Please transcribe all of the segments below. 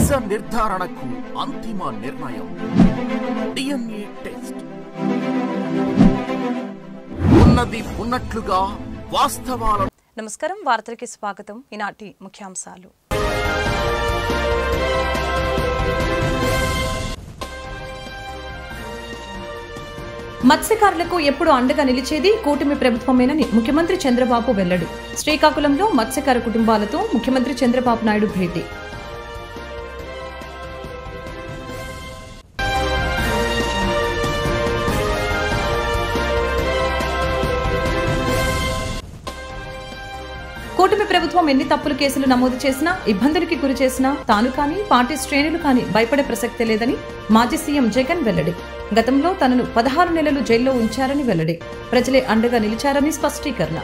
నిజ నిర్ధారణకు అంతిమ నిర్ణయం DNA టెస్ట్. ఉన్నది ఉన్నట్లుగా వాస్తవాలను. నమస్కారం, వార్తలకి స్వాగతం. ఈనాటి ముఖ్యాంశాలు. మత్స్యకారులకు ఎప్పుడు అండగా నిలిచేది కూటమి ప్రభుత్వమేనని ముఖ్యమంత్రి చంద్రబాబు వెల్లడి. శ్రీకాకుళంలో మత్స్యకార కుటుంబాలతో ముఖ్యమంత్రి చంద్రబాబు నాయుడు భేటీ. కూటమి ప్రభుత్వం ఎన్ని తప్పుల కేసులు నమోదు చేసినా, ఇబ్బందులకి గురి చేసినా తాను కానీ పార్టీ శ్రేణులు కానీ భయపడే ప్రసక్తే లేదని మాజీ సీఎం జగన్ వెల్లడి. గతంలో తనను 16 నెలలు జైల్లో ఉంచారని వెల్లడి. ప్రజలే అండగా నిలిచారని స్పష్టీకరణ.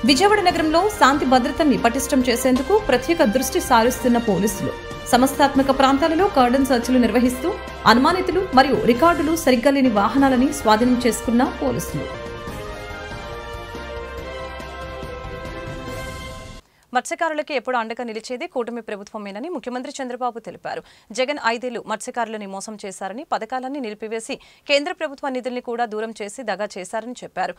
విజయవాడ నగరంలో శాంతి భద్రతల్ని పటిష్టం చేసేందుకు ప్రత్యేక దృష్టి సారిస్తున్న పోలీసులు సమస్తాత్మక ప్రాంతాలలో కార్డన్ సర్చ్లు నిర్వహిస్తూ అనుమానితులు మరియు రికార్డులు సరిగ్గా లేని వాహనాలని స్వాధీనం చేసుకున్న పోలీసులు. మత్స్యకారులకి ఎప్పుడు అండగా నిలిచేది కూటమి ప్రభుత్వమేనని ముఖ్యమంత్రి చంద్రబాబు తెలిపారు. జగన్ 5 ఏళ్లు మత్స్యకారులని మోసం చేశారని, పథకాలన్నీ నిలిపివేసి కేంద్ర ప్రభుత్వ నిధుల్ని కూడా దూరం చేసి దగా చేశారని చెప్పారు.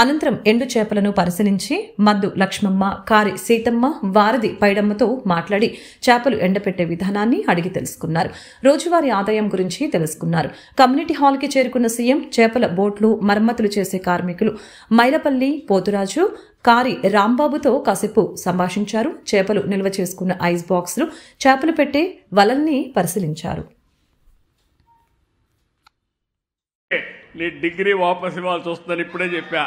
అనంతరం ఎండు చేపలను పరిశీలించి మద్దు లక్ష్మమ్మ, కారి సీతమ్మ, వారధి పైడమ్మతో మాట్లాడి చేపలు ఎండపెట్టే విధానాన్ని అడిగి తెలుసుకున్నారు. రోజువారీ ఆదాయం గురించి తెలుసుకున్నారు. కమ్యూనిటీ హాల్కి చేరుకున్న సీఎం చేపల బోట్లు మరమ్మతులు చేసే కార్మికులు మైలపల్లి పోతురాజు, కారి రాంబాబుతో కాసేపు సంభాషించారు. చేపలు నిల్వ చేసుకున్న ఐస్ బాక్సులు, చేపలు పెట్టే వలల్ని పరిశీలించారు. నీ డిగ్రీ వాపస్ ఇవ్వాల్సి వస్తుందని ఇప్పుడే చెప్పా.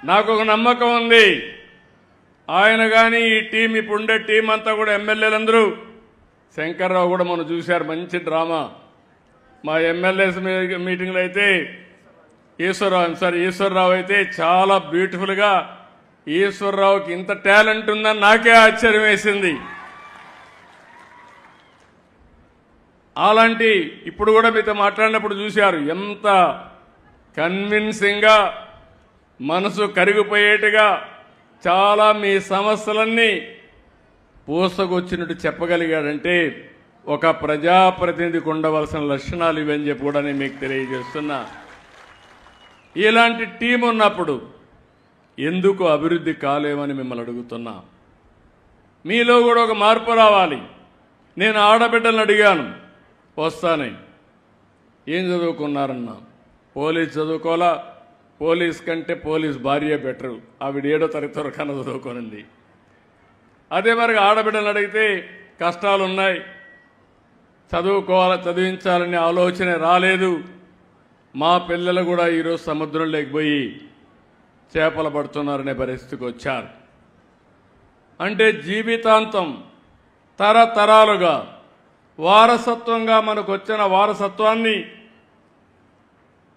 నాకు ఒక నమ్మకం ఉంది, ఆయన కానీ ఈ టీం, ఇప్పుడుండే టీం అంతా కూడా ఎమ్మెల్యేలందరూ, శంకర్రావు కూడా మనం చూశారు, మంచి డ్రామా. మా ఎమ్మెల్యేస్ మీటింగ్లో అయితే ఈశ్వరరావు అయితే చాలా బ్యూటిఫుల్గా, ఈశ్వరరావుకి ఇంత టాలెంట్ ఉందని నాకే ఆశ్చర్యం వేసింది. అలాంటి ఇప్పుడు కూడా మీతో మాట్లాడినప్పుడు చూశారు, ఎంత కన్విన్సింగ్గా, మనసు కరిగిపోయేట్టుగా చాలా మీ సమస్యలన్నీ పూసకొచ్చినట్టు చెప్పగలిగాడంటే ఒక ప్రజాప్రతినిధికి ఉండవలసిన లక్షణాలు ఇవని చెప్పి కూడా నేను మీకు తెలియజేస్తున్నా. ఇలాంటి టీం ఉన్నప్పుడు ఎందుకు అభివృద్ధి కాలేమని మిమ్మల్ని అడుగుతున్నా. మీలో కూడా ఒక మార్పు రావాలి. నేను ఆడబిడ్డలను అడిగాను, వస్తానే ఏం చదువుకున్నారన్నా. పోలీస్ చదువుకోవాలా, పోలీస్ కంటే పోలీస్ భార్య బెటరు, ఆవిడ 7వ తరగతి వరకు కన్నా చదువుకోనుంది. అదే మరి ఆడబిడ్డలు అడిగితే కష్టాలున్నాయి, చదివించాలనే ఆలోచన రాలేదు. మా పిల్లలు కూడా ఈరోజు సముద్రంలోకి పోయి చేపలు పడుతున్నారనే పరిస్థితికి వచ్చారు. అంటే జీవితాంతం తరతరాలుగా వారసత్వంగా మనకు వచ్చిన వారసత్వాన్ని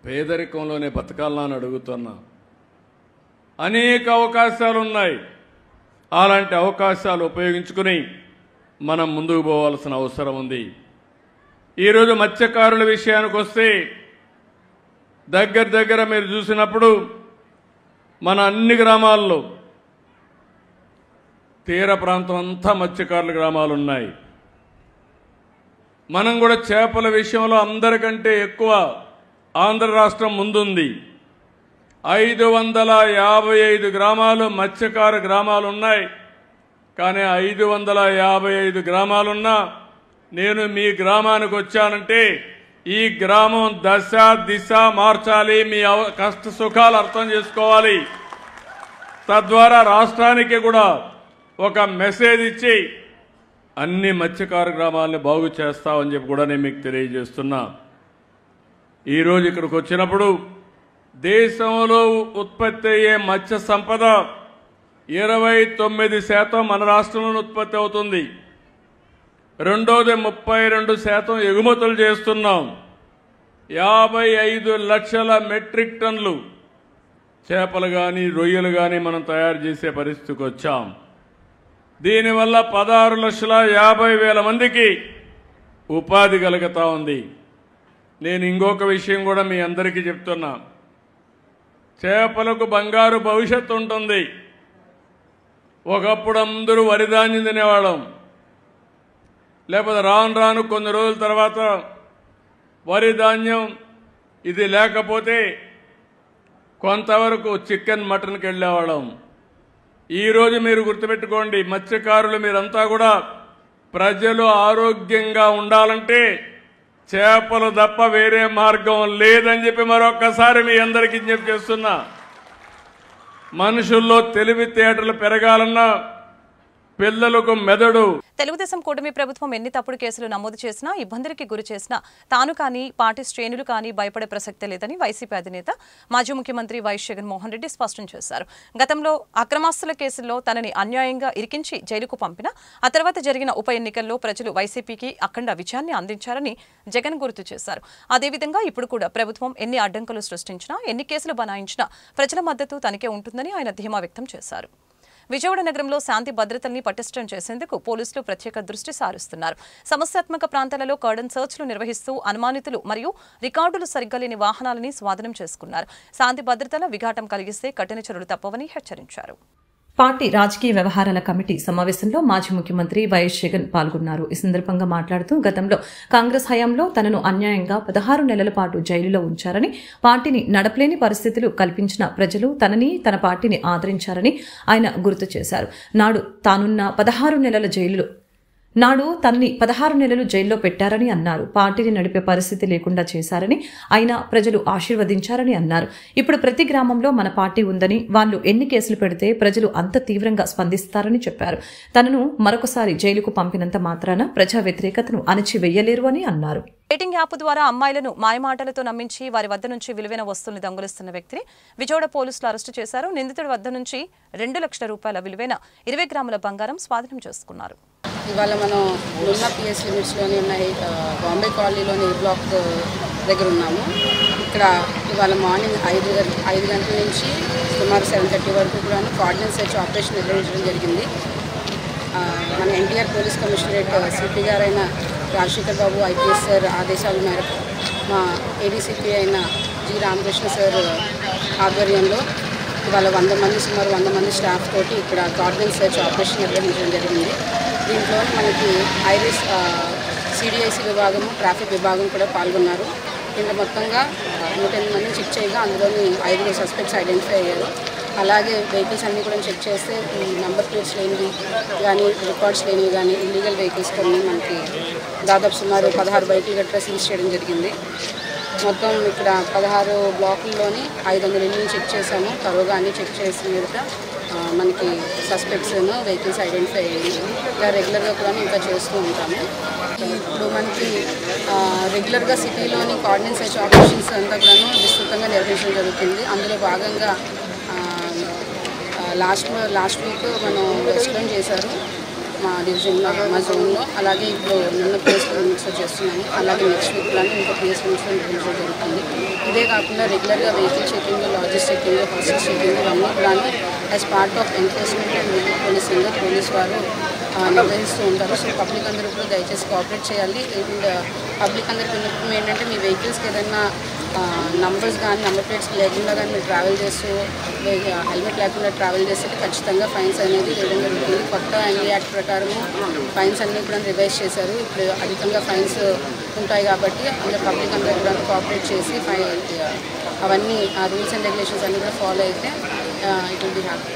పేదరికంలోనే బతకాలని అడుగుతున్నా. అనేక అవకాశాలు ఉన్నాయి. అలాంటి అవకాశాలు ఉపయోగించుకుని మనం ముందుకు పోవాల్సిన అవసరం ఉంది. ఈరోజు మత్స్యకారుల విషయానికి వస్తే దగ్గర మీరు చూసినప్పుడు మన అన్ని గ్రామాల్లో, తీర ప్రాంతం అంతా మత్స్యకారుల గ్రామాలు ఉన్నాయి. మనం కూడా చేపల విషయంలో అందరికంటే ఎక్కువ ఆంధ్ర రాష్ట్రం ముందుంది. 555 గ్రామాలు మత్స్యకార గ్రామాలు ఉన్నాయి. కానీ 555 గ్రామాలున్నా నేను మీ గ్రామానికి వచ్చానంటే ఈ గ్రామం దశ దిశ మార్చాలి. మీ కష్ట సుఖాలు అర్థం చేసుకోవాలి. తద్వారా రాష్ట్రానికి కూడా ఒక మెసేజ్ ఇచ్చి అన్ని మత్స్యకార గ్రామాలని బాగు చేస్తామని చెప్పి కూడా నేను మీకు తెలియజేస్తున్నా. ఈరోజు ఇక్కడికి వచ్చినప్పుడు దేశంలో ఉత్పత్తి అయ్యే మత్స్య సంపద 29% మన రాష్ట్రంలో ఉత్పత్తి అవుతుంది. రెండోది 32% ఎగుమతులు చేస్తున్నాం. 55 లక్షల మెట్రిక్ టన్నులు చేపలు కానీ రొయ్యలు కానీ మనం తయారు చేసే పరిస్థితికి వచ్చాం. దీనివల్ల 16,50,000 మందికి ఉపాధి కలుగుతూ ఉంది. నేను ఇంకొక విషయం కూడా మీ అందరికీ చెప్తున్నా, చేపలకు బంగారు భవిష్యత్తు ఉంటుంది. ఒకప్పుడు అందరూ వరి ధాన్యం తినేవాళ్ళం, లేకపోతే రాను రాను కొన్ని రోజుల తర్వాత వరి ధాన్యం ఇది లేకపోతే కొంతవరకు చికెన్ మటన్కి వెళ్ళేవాళ్ళం. ఈరోజు మీరు గుర్తుపెట్టుకోండి, మత్స్యకారులు మీరంతా కూడా ప్రజలు ఆరోగ్యంగా ఉండాలంటే చేపలు తప్ప వేరే మార్గం లేదని చెప్పి మరొక్కసారి మీ అందరికీ విజ్ఞప్తి చేస్తున్నా. మనుషుల్లో తెలివితేటలు పెరగాలన్నా పిల్లలకు మెదడు. తెలుగుదేశం కూటమి ప్రభుత్వం ఎన్ని తప్పుడు కేసులు నమోదు చేసినా, ఇబ్బందులకి గురి చేసినా తాను కానీ పార్టీ శ్రేణులు కానీ భయపడే ప్రసక్తే లేదని వైసీపీ అధినేత మాజీ ముఖ్యమంత్రి వైఎస్ జగన్మోహన్ రెడ్డి స్పష్టం చేశారు. గతంలో అక్రమాస్తుల కేసుల్లో తనని అన్యాయంగా ఇరికించి జైలుకు పంపినా ఆ తర్వాత జరిగిన ఉప ఎన్నికల్లో ప్రజలు వైసీపీకి అఖండ విజయాన్ని అందించారని జగన్ గుర్తు చేశారు. అదేవిధంగా ఇప్పుడు కూడా ప్రభుత్వం ఎన్ని అడ్డంకులు సృష్టించినా, ఎన్ని కేసులు బనాయించినా ప్రజల మద్దతు తనకే ఉంటుందని ఆయన ధీమా వ్యక్తం చేశారు. విజయవాడ నగరంలో శాంతి భద్రతల్ని పటిష్టం చేసేందుకు పోలీసులు ప్రత్యేక దృష్టి సారిస్తున్నారు. సమస్యాత్మక ప్రాంతాలలో కార్డన్ సర్చ్లు నిర్వహిస్తూ అనుమానితులు మరియు రికార్డులు సరిగ్గా లేని వాహనాలని స్వాధీనం చేసుకున్నారు. శాంతి భద్రతల విఘాటం కలిగిస్తే కఠిన చర్యలు తప్పవని హెచ్చరించారు. పార్టీ రాజకీయ వ్యవహారాల కమిటీ సమావేశంలో మాజీ ముఖ్యమంత్రి వైఎస్ జగన్ పాల్గొన్నారు. ఈ సందర్భంగా మాట్లాడుతూ గతంలో కాంగ్రెస్ హయాంలో తనను అన్యాయంగా 16 నెలల పాటు జైలులో ఉంచారని, పార్టీని నడపలేని పరిస్థితులు కల్పించిన ప్రజలు తనని, తన పార్టీని ఆదరించారని ఆయన గుర్తు చేశారు. నాడు తానున్న 16 నెలలు జైల్లో పెట్టారని అన్నారు. పార్టీని నడిపే పరిస్థితి లేకుండా చేశారని, అయినా ప్రజలు ఆశీర్వదించారని అన్నారు. ఇప్పుడు ప్రతి గ్రామంలో మన పార్టీ ఉందని, వాళ్ళు ఎన్ని కేసులు పెడితే ప్రజలు అంత తీవ్రంగా స్పందిస్తారని చెప్పారు. తనను మరొకసారి జైలుకు పంపినంత మాత్రాన ప్రజా వ్యతిరేకతను అణచివేయలేరు అని అన్నారు. డేటింగ్ యాప్ ద్వారా అమ్మాయిలను మాయమాటలతో నమ్మించి వారి వద్ద నుంచి విలువైన వస్తువుల్ని దొంగిలిస్తున్న వ్యక్తిని విజయవాడ పోలీసులు అరెస్టు చేశారు. నిందితుడి వద్ద నుంచి 2 లక్షల రూపాయల విలువైన 20 గ్రాముల బంగారం స్వాధీనం చేసుకున్నారు. ఇవాళ మనం ఉన్న పిఎస్ లిమిట్స్లోని ఉన్న బాంబే కాలనీలోని ఏ బ్లాక్ దగ్గర ఉన్నాము. ఇక్కడ ఇవాళ మార్నింగ్ 5 గంటల నుంచి సుమారు 7:30 వరకు కూడా కార్డినెన్స్ సెర్చ్ ఆపరేషన్ నిర్వహించడం జరిగింది. మన ఎన్టీఆర్ పోలీస్ కమిషనరేట్ సిపి గారైన రాజశేఖర్ బాబు ఐపీఎస్ సార్ ఆదేశాల మేరకు మా ఏడీసీపీ అయిన జి రామకృష్ణ సార్ ఆధ్వర్యంలో ఇవాళ సుమారు 100 మంది స్టాఫ్ తోటి ఇక్కడ కార్డినెన్స్ సెర్చ్ ఆపరేషన్ నిర్వహించడం జరిగింది. దీంట్లో మనకి ఐరిస్ సిడిఐసి విభాగము, ట్రాఫిక్ విభాగం కూడా పాల్గొన్నారు. దీంట్లో మొత్తంగా 108 మందిని చెక్ చేయగా అందులోని 5 సస్పెక్ట్స్ ఐడెంటిఫై అయ్యారు. అలాగే వెహికల్స్ అన్నీ కూడా చెక్ చేస్తే నెంబర్ ప్లేట్స్ లేనివి కానీ, రికార్డ్స్ లేనివి కానీ, ఇల్లీగల్ వెహికల్స్ కొన్ని మనకి దాదాపు సుమారు 16 బైకులు గట్రా సీజ్ చేయడం జరిగింది. మొత్తం ఇక్కడ 16 బ్లాకుల్లోని 500 ఇళ్ళని చెక్ చేసాము. తరువుగా అన్నీ చెక్ చేసిన మీద మనకి సస్పెక్ట్స్ వెహికల్స్ ఐడెంటిఫై అయ్యాయి. ఇలా రెగ్యులర్గా కూడా ఇంకా చేస్తూ ఉంటాము. ఇప్పుడు మనకి రెగ్యులర్గా సిటీలోని కార్డినెన్స్ సెర్చ్ ఆపరేషన్స్ అంతా కూడా విస్తృతంగా నిర్వహించడం జరుగుతుంది. అందులో భాగంగా లాస్ట్ వీక్ మనం వెస్ట్లో చేశారు మా డివిజన్లో, మా జోన్లో. అలాగే ఇప్పుడు నిన్న ప్లేస్ లిమిట్స్లో చేస్తున్నాము. అలాగే నెక్స్ట్ వీక్లోనే ఇంకో ప్లేస్ లిమిట్స్లో నిర్వహించడం జరుగుతుంది. ఇదే కాకుండా రెగ్యులర్గా vehicle checking, lodges checking, hostel checking ఇవన్నీ కూడా as part of enforcement and పోలీసింగ్గా పోలీస్ వారు నిర్వహిస్తూ ఉంటారు. సో పబ్లిక్ అందరూ కూడా దయచేసి కోఆపరేట్ చేయాలి. అండ్ పబ్లిక్ అందరికీ విన్నపం ఏంటంటే మీ వెహికల్స్కి ఏదైనా నంబర్స్ కానీ, నెంబర్ ప్లేట్స్ లేకుండా కానీ మీరు ట్రావెల్ చేస్తూ హెల్మెట్ లేకుండా ట్రావెల్ చేస్తే ఖచ్చితంగా ఫైన్స్ అనేది వేయడం జరుగుతుంది. కొత్త ఎన్డీ యాక్ట్ ప్రకారము ఫైన్స్ అన్నీ కూడా రివైజ్ చేశారు. ఇప్పుడు అధికంగా ఫైన్స్ ఉంటాయి కాబట్టి అందరూ పబ్లిక్ అందరూ కూడా కోఆపరేట్ చేసి అవన్నీ ఆ రూల్స్ అండ్ రెగ్యులేషన్స్ అన్నీ కూడా ఫాలో అయితే it will be happy.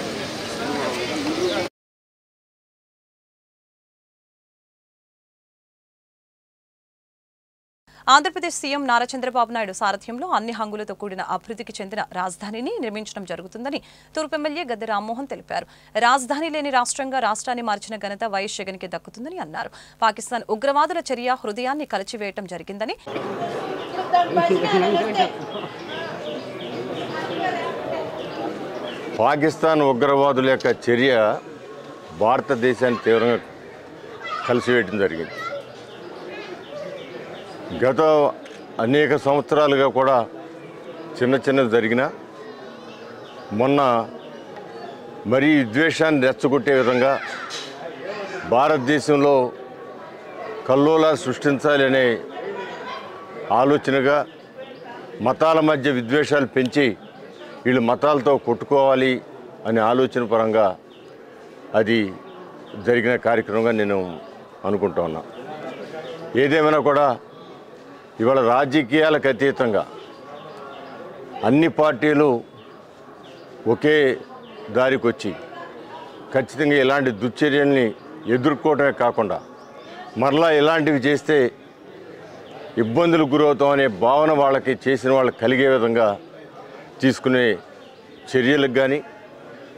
Andhra Pradesh CM Nara Chandrababu Naidu సారథ్యంలో అన్ని హంగులతో కూడిన అభివృద్ధికి చెందిన రాజధానిని నిర్మించడం జరుగుతుందని తూర్పు ఎమ్మెల్యే గద్దె రామ్మోహన్ తెలిపారు. రాజధాని లేని రాష్ట్రంగా రాష్ట్రాన్ని మార్చిన ఘనత వైఎస్ జగన్కి దక్కుతుందని అన్నారు. పాకిస్తాన్ ఉగ్రవాదుల చర్య హృదయాన్ని కలిచివేయటం జరిగిందని, పాకిస్తాన్ ఉగ్రవాదుల యొక్క చర్య భారతదేశాన్ని తీవ్రంగా కలిసివేయడం జరిగింది. గత అనేక సంవత్సరాలుగా కూడా చిన్నది జరిగినా మొన్న మరీ విద్వేషాన్ని రెచ్చగొట్టే విధంగా భారతదేశంలో కల్లోలాలు సృష్టించాలి అనే ఆలోచనగా మతాల మధ్య విద్వేషాలు పెంచి వీళ్ళు మతాలతో కొట్టుకోవాలి అనే ఆలోచన పరంగా అది జరిగిన కార్యక్రమంగా నేను అనుకుంటా ఉన్నా. ఏదేమైనా కూడా ఇవాళ రాజకీయాలకు అతీతంగా అన్ని పార్టీలు ఒకే దారికి వచ్చి ఖచ్చితంగా ఇలాంటి దుశ్చర్యల్ని ఎదుర్కోవడమే కాకుండా మరలా ఇలాంటివి చేస్తే ఇబ్బందులు గురవుతామనే భావన వాళ్ళకి చేసిన వాళ్ళకి కలిగే విధంగా తీసుకునే చర్యలకు కానీ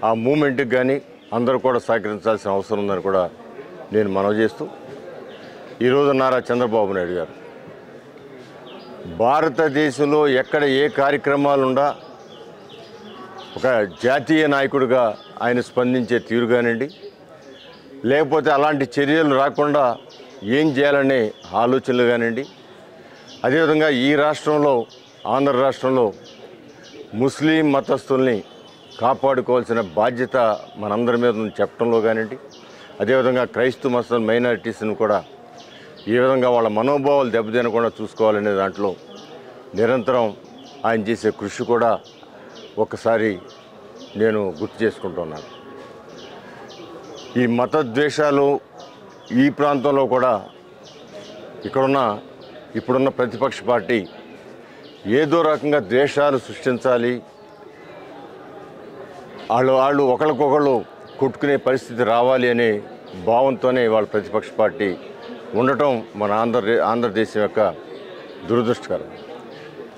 ఆ మూమెంట్కి కానీ అందరూ కూడా సహకరించాల్సిన అవసరం ఉందని కూడా నేను మనవి చేస్తూ ఈరోజు నారా చంద్రబాబు నాయుడు గారు భారతదేశంలో ఎక్కడ ఏ కార్యక్రమాలుండా ఒక జాతీయ నాయకుడిగా ఆయన స్పందించే తీరుగానండి, లేకపోతే అలాంటి చర్యలు రాకుండా ఏం చేయాలనే ఆలోచనలు కానివ్వండి, అదేవిధంగా ఈ రాష్ట్రంలో ఆంధ్ర రాష్ట్రంలో ముస్లిం మతస్థుల్ని కాపాడుకోవాల్సిన బాధ్యత మనందరి మీద చెప్పడంలో కానివ్వండి, అదేవిధంగా క్రైస్తవ మత మైనారిటీస్ని కూడా ఏ విధంగా వాళ్ళ మనోభావాలు దెబ్బతినకుండా చూసుకోవాలనే దాంట్లో నిరంతరం ఆయన చేసే కృషి కూడా ఒకసారి నేను గుర్తు చేసుకుంటున్నాను. ఈ మత ద్వేషాలు ఈ ప్రాంతంలో కూడా ఇప్పుడున్న ప్రతిపక్ష పార్టీ ఏదో రకంగా ద్వేషాలు సృష్టించాలి, వాళ్ళు ఒకరికొకళ్ళు కొట్టుకునే పరిస్థితి రావాలి అనే భావంతోనే వాళ్ళ ప్రతిపక్ష పార్టీ ఉండటం మన ఆంధ్రదేశం యొక్క దురదృష్టకరం.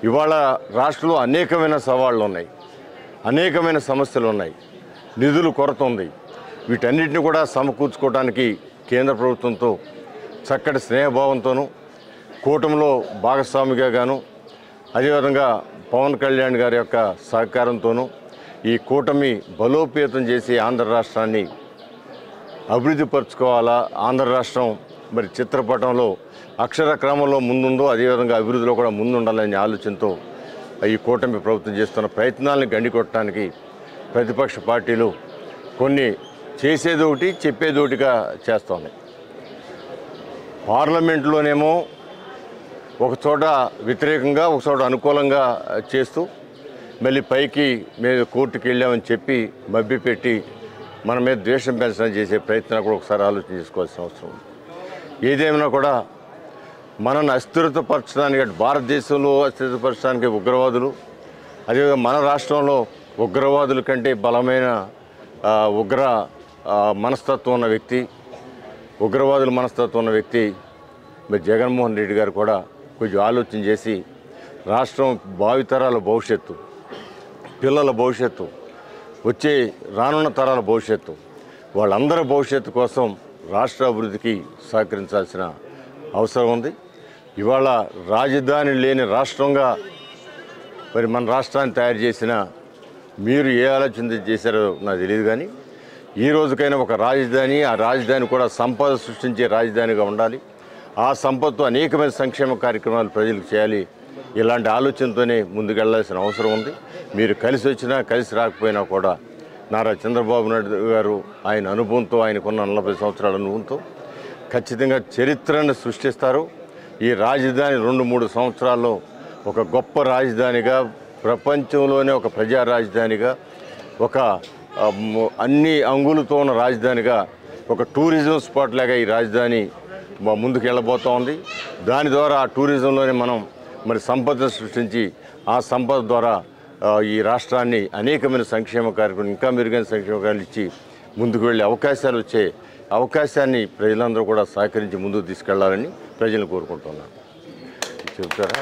ఇవాళ రాష్ట్రంలో అనేకమైన సవాళ్ళు ఉన్నాయి, అనేకమైన సమస్యలు ఉన్నాయి, నిధులు కొరత ఉంది. వీటన్నిటిని కూడా సమకూర్చుకోవడానికి కేంద్ర ప్రభుత్వంతో చక్కటి స్నేహభావంతోనూ కూటమిలో భాగస్వామిగా గాను, అదేవిధంగా పవన్ కళ్యాణ్ గారి యొక్క సహకారంతోనూ ఈ కూటమి బలోపేతం చేసి ఆంధ్ర రాష్ట్రాన్ని అభివృద్ధి పరుచుకోవాలా, ఆంధ్ర రాష్ట్రం మరి చిత్రపటంలో అక్షర క్రమంలో ముందుందో అదేవిధంగా అభివృద్ధిలో కూడా ముందుండాలనే ఆలోచనతో ఈ కూటమి ప్రభుత్వం చేస్తున్న ప్రయత్నాలను గండికొట్టడానికి ప్రతిపక్ష పార్టీలు కొన్ని చేసేది ఒకటి చెప్పేది ఒకటిగా చేస్తున్నాయి. పార్లమెంట్లోనేమో ఒకచోట వ్యతిరేకంగా ఒకచోట అనుకూలంగా చేస్తూ మళ్ళీ పైకి మేము కోర్టుకు వెళ్ళామని చెప్పి మభ్యపెట్టి మన మీద ద్వేషం పెంచడం చేసే ప్రయత్నం కూడా ఒకసారి ఆలోచన చేసుకోవాల్సిన అవసరం ఉంది. ఏదేమైనా కూడా మనల్ని అస్థిరతపరచడానికి, భారతదేశంలో అస్థిరతపరచడానికి ఉగ్రవాదులు, అదేవిధంగా మన రాష్ట్రంలో ఉగ్రవాదుల కంటే బలమైన ఉగ్ర మనస్తత్వం ఉన్న వ్యక్తి, ఉగ్రవాదుల మనస్తత్వం ఉన్న వ్యక్తి మరి జగన్మోహన్ రెడ్డి గారు కూడా కొంచెం ఆలోచన చేసి రాష్ట్రం భావితరాల భవిష్యత్తు, పిల్లల భవిష్యత్తు, వచ్చే రానున్న తరాల భవిష్యత్తు, వాళ్ళందరి భవిష్యత్తు కోసం రాష్ట్ర అభివృద్ధికి సహకరించాల్సిన అవసరం ఉంది. ఇవాళ రాజధాని లేని రాష్ట్రంగా మరి మన రాష్ట్రాన్ని తయారు చేసిన మీరు ఏ ఆలోచన చేశారో నాకు తెలియదు, కానీ ఈ రోజుకైనా ఒక రాజధాని, ఆ రాజధాని కూడా సంపద సృష్టించే రాజధానిగా ఉండాలి. ఆ సంపదతో అనేకమైన సంక్షేమ కార్యక్రమాలు ప్రజలకు చేయాలి. ఇలాంటి ఆలోచనతోనే ముందుకెళ్లాల్సిన అవసరం ఉంది. మీరు కలిసి వచ్చినా కలిసి రాకపోయినా కూడా నారా చంద్రబాబు నాయుడు గారు ఆయన అనుభవంతో, ఆయనకున్న 40 సంవత్సరాల అనుభవంతో ఖచ్చితంగా చరిత్రను సృష్టిస్తారు. ఈ రాజధాని 2-3 సంవత్సరాల్లో ఒక గొప్ప రాజధానిగా, ప్రపంచంలోనే ఒక ప్రజా రాజధానిగా, ఒక అన్ని అంగులతో ఉన్న రాజధానిగా, ఒక టూరిజం స్పాట్ లాగా ఈ రాజధాని ముందుకు వెళ్ళబోతూ ఉంది. దాని ద్వారా ఆ టూరిజంలోనే మనం మరి సంపద సృష్టించి ఆ సంపద ద్వారా ఈ రాష్ట్రాన్ని అనేకమైన సంక్షేమ కార్యక్రమం, ఇంకా మెరుగైన సంక్షేమ కార్యక్రమాలు ఇచ్చి ముందుకు వెళ్ళే అవకాశాలు వచ్చే అవకాశాన్ని ప్రజలందరూ కూడా సహకరించి ముందుకు తీసుకెళ్లాలని ప్రజలను కోరుకుంటున్నాను. చెప్తారా?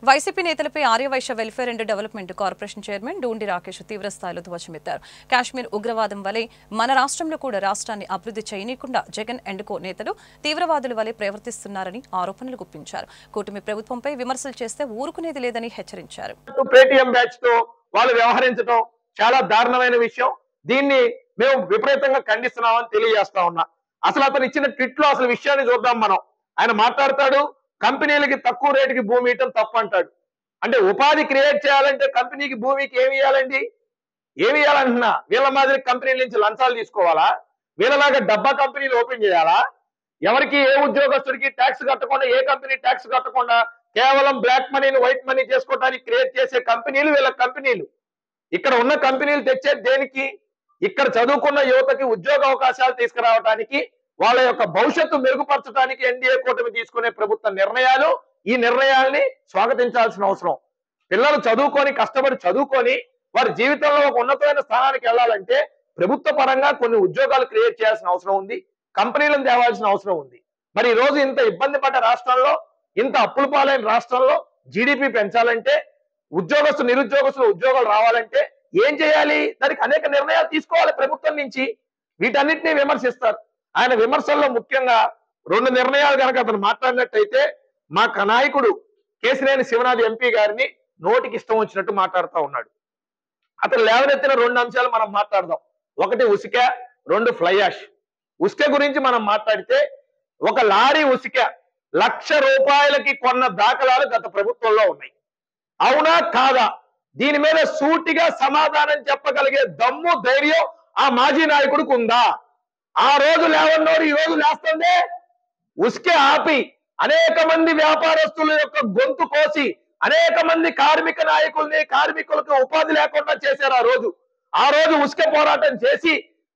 వైసీపీ నేతలపై Aryavysya welfare and development corporation chairman Doondi Rakesh తీవ్రస్థాయిలో ధ్వజమెత్తారు. కాశ్మీర్ ఉగ్రవాదం వలె మన రాష్ట్రంలో కూడా రాష్ట్రాన్ని అభివృద్ధి చేయనీయకుండా జగన్ అండ్ కో నేతలు తీవ్రవాదుల వలె ప్రవర్తిస్తున్నారని ఆరోపణలు గుప్పించారు. కూటమి ప్రభుత్వంపై విమర్శలు చేస్తే ఊరుకునేది లేదని హెచ్చరించారు. పేటీఎం బ్యాచ్ తో వాళ్ళు వ్యవహరించడం చాలా దారుణమైన విషయం. దీన్ని మేము విపరీతంగా ఖండిస్తున్నామని తెలియజేస్తా ఉన్నా. అసలు అతను ఇచ్చిన ట్వీట్ లో అసలు విషయాన్ని చూద్దాం మనం. ఆయన మాట్లాడతాడు, కంపెనీలకి తక్కువ రేటుకి భూమి ఇవ్వటం తప్పు అంటాడు. అంటే ఉపాధి క్రియేట్ చేయాలంటే కంపెనీకి భూమికి ఏమి ఇవ్వాలండి? ఏమి ఇవ్వాలంటున్నా? వీళ్ళ మాదిరి కంపెనీల నుంచి లంచాలు తీసుకోవాలా? వీళ్ళలాగా డబ్బా కంపెనీలు ఓపెన్ చేయాలా? ఎవరికి ఏ ఉద్యోగస్తుడికి ట్యాక్స్ కట్టకుండా, ఏ కంపెనీ ట్యాక్స్ కట్టకుండా కేవలం బ్లాక్ మనీని వైట్ మనీ చేసుకోవడానికి క్రియేట్ చేసే కంపెనీలు వీళ్ళ కంపెనీలు. ఇక్కడ ఉన్న కంపెనీలు తెచ్చేది దేనికి? ఇక్కడ చదువుకున్న యువతకి ఉద్యోగ అవకాశాలు తీసుకురావడానికి, వాళ్ళ యొక్క భవిష్యత్తు మెరుగుపరచడానికి ఎన్డీఏ కూటమి తీసుకునే ప్రభుత్వ నిర్ణయాలు. ఈ నిర్ణయాల్ని స్వాగతించాల్సిన అవసరం. పిల్లలు చదువుకొని కష్టపడి చదువుకొని వారి జీవితంలో ఒక ఉన్నతమైన స్థానానికి వెళ్ళాలంటే ప్రభుత్వ పరంగా కొన్ని ఉద్యోగాలు క్రియేట్ చేయాల్సిన అవసరం ఉంది, కంపెనీలను తేవాల్సిన అవసరం ఉంది. మరి ఈ రోజు ఇంత ఇబ్బంది పడ్డ రాష్ట్రంలో, ఇంత అప్పుల పాలైన రాష్ట్రంలో జీడిపి పెంచాలంటే, నిరుద్యోగస్తులు ఉద్యోగాలు రావాలంటే ఏం చేయాలి? దానికి అనేక నిర్ణయాలు తీసుకోవాలి ప్రభుత్వం నుంచి. వీటన్నిటినీ విమర్శిస్తారు. ఆయన విమర్శల్లో ముఖ్యంగా 2 నిర్ణయాలు కనుక అతను మాట్లాడినట్టయితే, మా నాయకుడు కేశినేని శివనాథ్ ఎంపీ గారిని నోటికి ఇష్టం వచ్చినట్టు మాట్లాడుతూ ఉన్నాడు. అతను లేవనెత్తిన 2 అంశాలు మనం మాట్లాడదాం. ఒకటి ఉసిక, 2 ఫ్లై యాష్. ఉసిక గురించి మనం మాట్లాడితే, ఒక లారీ ఉసిక ₹1,00,000 కొన్న దాఖలాలు గత ప్రభుత్వంలో ఉన్నాయి. అవునా కాదా? దీని మీద సూటిగా సమాధానం చెప్పగలిగే దమ్ము, ధైర్యం ఆ మాజీ నాయకుడికి ఉందా? ఆ రోజు లేవన్నోడు ఈ రోజు లేస్తుందే. ఉసికే ఆపి అనేక మంది వ్యాపారస్తుల యొక్క గొంతు కోసి అనేక మంది కార్మిక నాయకుల్ని, కార్మికులకు ఉపాధి లేకుండా చేశారు. ఆ రోజు ఉసుక పోరాటం చేసి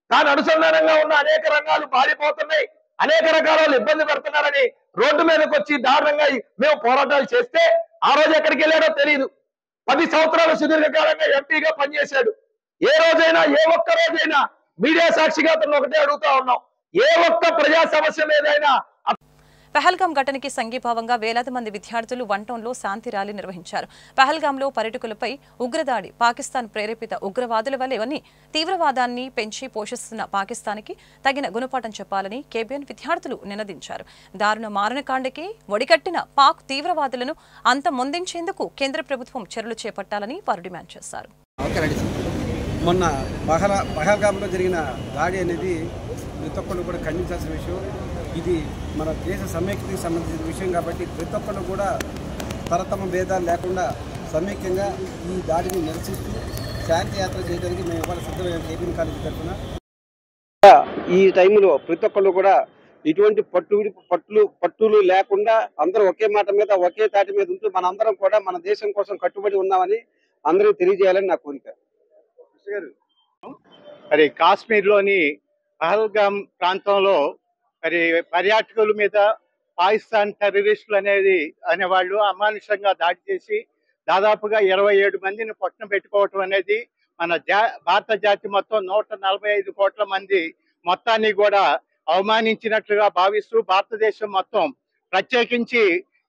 తాను అనుసంధానంగా ఉన్న అనేక రంగాలు పారిపోతున్నాయి, అనేక రకాల వాళ్ళు ఇబ్బంది పెడుతున్నారని రోడ్డు మీదకి వచ్చి దారుణంగా మేము పోరాటాలు చేస్తే ఆ రోజు ఎక్కడికి వెళ్ళాడో తెలియదు. 10 సంవత్సరాలు సుదీర్ఘకాలంగా ఎంపీగా పనిచేశాడు. ఏ రోజైనా, ఏ ఒక్క రోజైనా మీడియా సాక్షిగా అతను ఒకటే అడుగుతా ఉన్నాం, ఏ ఒక్క ప్రజా సమస్య మీదైనా. పహల్గాం ఘటనకి సంఘీభావంగా వేలాది మంది విద్యార్థులు వన్ టౌన్లో శాంతి ర్యాలీ నిర్వహించారు. పహల్గాంలో పర్యాటకులపై ఉగ్రదాడి పాకిస్తాన్ ప్రేరేపిత ఉగ్రవాదుల వల్లే తీవ్రవాదాన్ని పెంచి పోషిస్తున్న పాకిస్తాన్కి తగిన గుణపాఠం చెప్పాలని కేబిఎన్ విద్యార్థులు నినదించారు. దారుణ మారణకాండకి ఒడికట్టిన పాక్ తీవ్రవాదులను అంతమొందించేందుకు కేంద్ర ప్రభుత్వం చర్యలు చేపట్టాలని వారు డిమాండ్ చేశారు. మొన్న పహల్గాంలో జరిగిన దాడి అనేది ప్రతి ఒక్కళ్ళు కూడా ఖండించాల్సిన విషయం. ఇది మన దేశ సమైక్యతకి సంబంధించిన విషయం కాబట్టి ప్రతి ఒక్కళ్ళు కూడా తరతమ భేదాలు లేకుండా సమైక్యంగా ఈ దాడిని నిరసిస్తూ శాంతి యాత్ర చేయడానికి మేము ఇవాళ సిద్ధమైన కేబిఎన్ కాలేజీ తరఫున ఈ టైంలో ప్రతి ఒక్కళ్ళు కూడా ఇటువంటి పట్టులు లేకుండా అందరూ ఒకే మాట మీద, ఒకే తాటి మీద ఉంటూ మనందరం కూడా మన దేశం కోసం కట్టుబడి ఉన్నామని అందరూ తెలియజేయాలని నా కోరిక. మరి కాశ్మీర్లోని పహల్గాం ప్రాంతంలో మరి పర్యాటకుల మీద పాకిస్తాన్ టెర్రరిస్టులు అనేవాళ్ళు అమానుషంగా దాడి చేసి దాదాపుగా 27 మందిని పొట్టన పెట్టుకోవటం అనేది మన భారత జాతి మొత్తం 145 కోట్ల మంది మొత్తాన్ని కూడా అవమానించినట్లుగా భావిస్తూ భారతదేశం మొత్తం ప్రత్యేకించి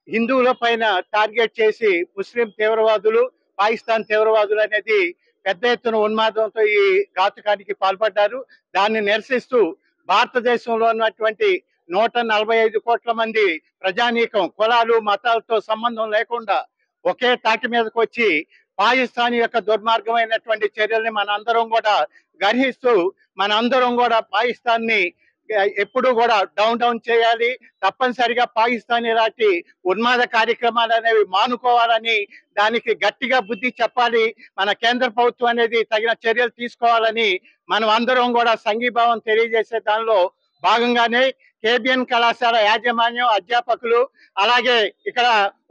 హిందువుల పైన టార్గెట్ చేసి ముస్లిం తీవ్రవాదులు, పాకిస్తాన్ తీవ్రవాదులు అనేది పెద్ద ఎత్తున ఉన్మాదంతో ఈ ఘాతుకానికి పాల్పడ్డారు. దాన్ని నిరసిస్తూ భారతదేశంలో ఉన్నటువంటి 145 కోట్ల మంది ప్రజానీకం కులాలు మతాలతో సంబంధం లేకుండా ఒకే తాటి మీదకి వచ్చి పాకిస్తాన్ యొక్క దుర్మార్గమైనటువంటి చర్యల్ని మనందరం కూడా గ్రహిస్తూ మనందరం కూడా పాకిస్తాన్ని ఎప్పుడు కూడా డౌన్ చేయాలి. తప్పనిసరిగా పాకిస్తాన్ ఇలాంటి ఉన్మాద కార్యక్రమాలు అనేవి మానుకోవాలని, దానికి గట్టిగా బుద్ధి చెప్పాలి. మన కేంద్ర ప్రభుత్వం అనేది తగిన చర్యలు తీసుకోవాలని మనం అందరం కూడా సంఘీభావం తెలియజేసే దానిలో భాగంగానే కేబిఎన్ కళాశాల యాజమాన్యం, అధ్యాపకులు, అలాగే ఇక్కడ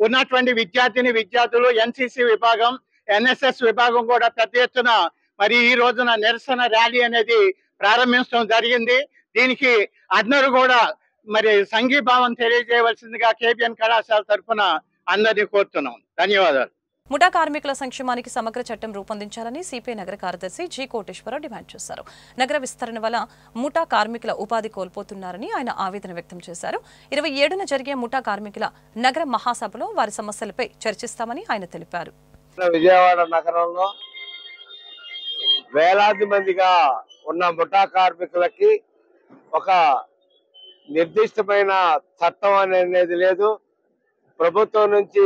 ఉన్నటువంటి విద్యార్థులు, ఎన్సిసి విభాగం, ఎన్ఎస్ఎస్ విభాగం కూడా పెద్ద ఎత్తున మరి ఈ రోజున నిరసన ర్యాలీ అనేది ప్రారంభించడం జరిగింది. దీనికి అందరూ కూడా మరి సంఘీభావం తెలియజేయవలసిందిగా కేబిఎన్ కళాశాల తరఫున అందరినీ కోరుతున్నాం. ధన్యవాదాలు. ముఠా కార్మికుల సంక్షేమానికి సమగ్ర చట్టం రూపొందించాలని సిపిఐ నగర కార్యదర్శి జి కోటేశ్వరరావు డిమాండ్ చేశారు. నగర విస్తరణ వల్ల ముఠా కార్మికుల ఉపాధి కోల్పోతున్నారని ఆయన ఆవేదన వ్యక్తం చేశారు. 27న జరిగే ముఠా కార్మికుల నగర మహాసభలో వారి సమస్యలపై చర్చిస్తామని ఆయన తెలిపారు. విజయవాడ నగరంలో వేలాది మందిగా ఉన్న ముఠా కార్మికులకి ఒక నిర్దిష్టమైన చట్టం అనేది లేదు. ప్రభుత్వం నుంచి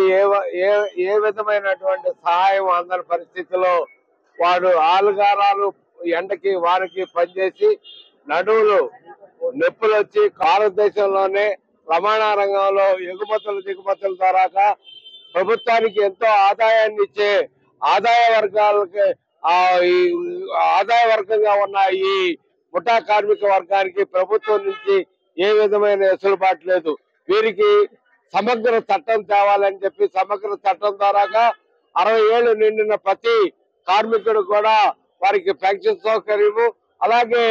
ఏ విధమైనటువంటి సహాయం అందని పరిస్థితిలో వాడు ఆలుగారాలు ఎండకి వారికి పనిచేసి నడువులు నొప్పులు వచ్చి భారతదేశంలోనే రవాణా రంగంలో ఎగుమతులు దిగుమతుల ద్వారా ప్రభుత్వానికి ఎంతో ఆదాయాన్ని ఇచ్చే ఆదాయ వర్గంగా ఉన్న ఈ ముఠా కార్మిక వర్గానికి ప్రభుత్వం నుంచి ఏ విధమైన వెసులుబాటు లేదు. వీరికి సమగ్ర చట్టం తేవాలని చెప్పి సమగ్ర చట్టం ద్వారాగా 60 ఏళ్లు నిండిన ప్రతి కార్మికుడు కూడా వారికి పెన్షన్ సౌకర్యము, అలాగే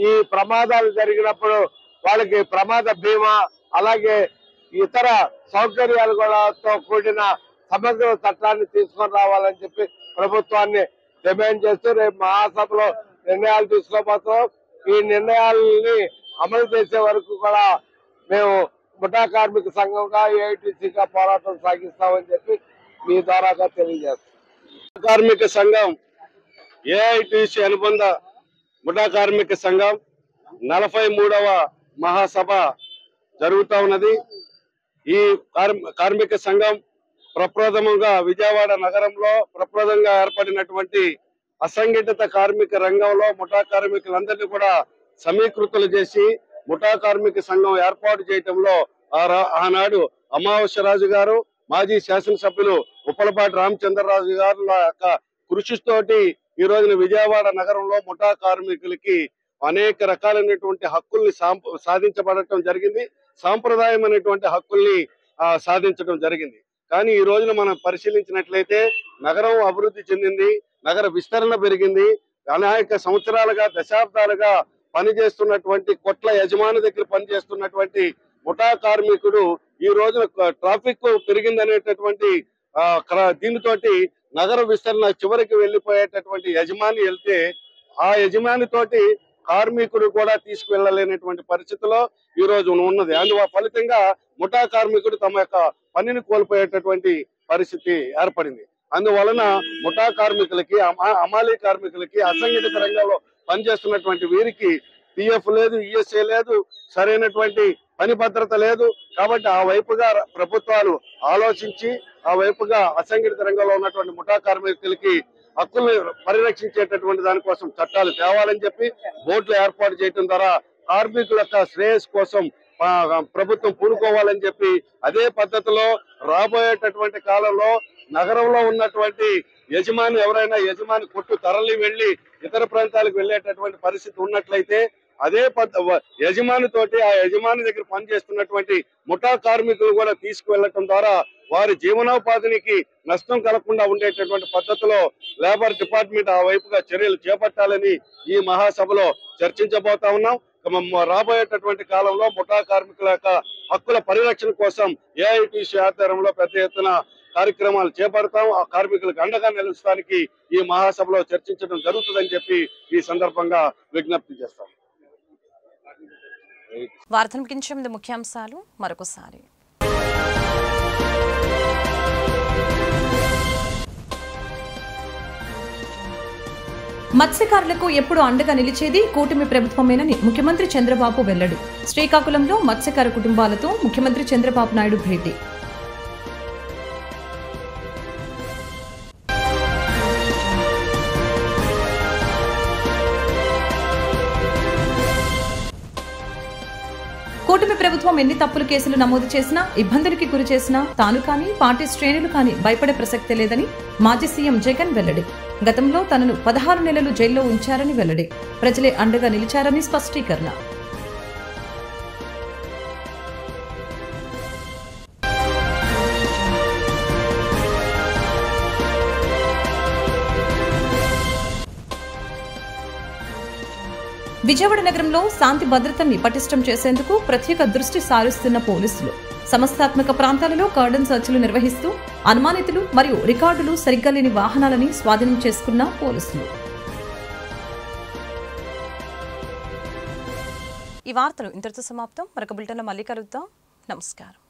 ఈ ప్రమాదాలు జరిగినప్పుడు వాళ్ళకి ప్రమాద బీమా, అలాగే ఇతర సౌకర్యాలు కూడా కూడిన సమగ్ర చట్టాన్ని తీసుకొని రావాలని చెప్పి ప్రభుత్వాన్ని డిమాండ్ చేస్తూ రేపు మహాసభలో నిర్ణయాలు తీసుకోబోతున్నాం. ఈ నిర్ణయాలని అమలు చేసే వరకు కూడా మేము ముఠా కార్మిక సంఘంగా ఏఐటీసీగా పోరాటం సాగిస్తామని చెప్పి మీ ద్వారాగా తెలియజేస్తాం. కార్మిక సంఘం ఏఐటీసీ అనుబంధ ముఠా కార్మిక సంఘం 43వ మహాసభ జరుగుతూ ఉన్నది. ఈ కార్మిక సంఘం ప్రప్రథమంగా విజయవాడ నగరంలో ప్రప్రథంగా ఏర్పడినటువంటి అసంఘటిత కార్మిక రంగంలో ముఠా కార్మికులందరినీ కూడా సమీకృతులు చేసి ముఠా కార్మిక సంఘం ఏర్పాటు చేయటంలో ఆనాడు అమావాస్యరాజు గారు, మాజీ శాసనసభ్యులు ఉప్పలపాటి రామచంద్రరాజు గారు యొక్క కృషితోటి ఈ రోజున విజయవాడ నగరంలో ముఠా కార్మికులకి అనేక రకాలైనటువంటి హక్కుల్ని సాధించబడటం జరిగింది. సాంప్రదాయమైనటువంటి హక్కుల్ని సాధించడం జరిగింది. కానీ ఈ రోజున మనం పరిశీలించినట్లయితే నగరం అభివృద్ధి చెందింది, నగర విస్తరణ పెరిగింది. అనేక సంవత్సరాలుగా దశాబ్దాలుగా పనిచేస్తున్నటువంటి కొట్ల యజమాని దగ్గర పనిచేస్తున్నటువంటి ముఠా కార్మికుడు ఈ రోజున ట్రాఫిక్ పెరిగిందనేటటువంటి దీనితోటి నగర విస్తరణ చివరికి వెళ్లిపోయేటటువంటి యజమాని వెళ్తే ఆ యజమాని తోటి కార్మికుడు కూడా తీసుకువెళ్ళలేనటువంటి పరిస్థితిలో ఈ రోజు ఉన్నది. అందువల్ల ఫలితంగా ముఠా కార్మికుడు తమ యొక్క పనిని కోల్పోయేటటువంటి పరిస్థితి ఏర్పడింది. అందువలన ముఠా కార్మికులకి, అమాలీ కార్మికులకి, అసంఘటిత రంగంలో పనిచేస్తున్నటువంటి వీరికి పిఎఫ్ లేదు, ఈఎస్ఏ లేదు, సరైనటువంటి పని భద్రత లేదు. కాబట్టి ఆ వైపుగా ప్రభుత్వాలు ఆలోచించి ఆ వైపుగా అసంఘటిత రంగంలో ఉన్నటువంటి ముఠా కార్మికులకి హక్కుల్ని పరిరక్షించేటటువంటి దానికోసం చట్టాలు తేవాలని చెప్పి బోర్డులు ఏర్పాటు చేయడం ద్వారా కార్మికుల యొక్క శ్రేయస్ కోసం ప్రభుత్వం పూనుకోవాలని చెప్పి అదే పద్ధతిలో రాబోయేటటువంటి కాలంలో నగరంలో ఉన్నటువంటి యజమాని ఎవరైనా యజమాని కొట్టు తరలి వెళ్లి ఇతర ప్రాంతాలకు వెళ్లేటటువంటి పరిస్థితి ఉన్నట్లయితే అదే యజమాని తోటి ఆ యజమాని దగ్గర పనిచేస్తున్నటువంటి ముఠా కార్మికులు కూడా తీసుకువెళ్లటం ద్వారా వారి జీవనోపాధికి నష్టం కలగకుండా ఉండేటటువంటి పద్ధతిలో లేబర్ డిపార్ట్మెంట్ ఆ వైపుగా చర్యలు చేపట్టాలని ఈ మహాసభలో చర్చించబోతా ఉన్నాం. రాబోయేటటువంటి కాలంలో ముఠా కార్మికుల యొక్క హక్కుల పరిరక్షణ కోసం ఏఐటీసీ ఆధ్వర్యంలో పెద్ద ఎత్తున కార్యక్రమాలు చేపడతాం. ఆ కార్మికులకు అండగా నిలుస్తానికి ఈ మహాసభలో చర్చించడం జరుగుతుందని చెప్పి ఈ సందర్భంగా విజ్ఞప్తి చేస్తాం. వార్తను ముగించే ముందు ముఖ్యాంశాలు మరొకసారి. మత్స్యకారులకు ఎప్పుడు అండగా నిలిచేది కూటమి ప్రభుత్వమేనని ముఖ్యమంత్రి చంద్రబాబు వెల్లడి. శ్రీకాకుళంలో మత్స్యకార కుటుంబాలతో ముఖ్యమంత్రి చంద్రబాబు నాయుడు భేటీ. కూటమి ప్రభుత్వం ఎన్ని తప్పులు కేసులు నమోదు చేసినా, ఇబ్బందులకి గురి చేసినా తాను కానీ పార్టీ శ్రేణులు కానీ భయపడే ప్రసక్తే లేదని మాజీ సీఎం జగన్ వెల్లడి. గతంలో తనను 16 నెలలు జైల్లో ఉంచారని వెల్లడి. ప్రజలే అండగా నిలిచారని స్పష్టీకరణ. విజయవాడ నగరంలో శాంతి భద్రతల్ని పటిష్టం చేసేందుకు ప్రత్యేక దృష్టి సారిస్తున్న పోలీసులు. సమస్తాత్మక ప్రాంతాలలో కార్డన్ సర్చ్లు నిర్వహిస్తూ అనుమానితులు మరియు రికార్డులు సరిగ్గా లేని వాహనాలని స్వాధీనం చేసుకున్న పోలీసులు. ఈ వార్తలు ఇంతటితో సమాప్తం. మరొక బులెటిన్లో మళ్ళీ కలుద్దాం. నమస్కారం.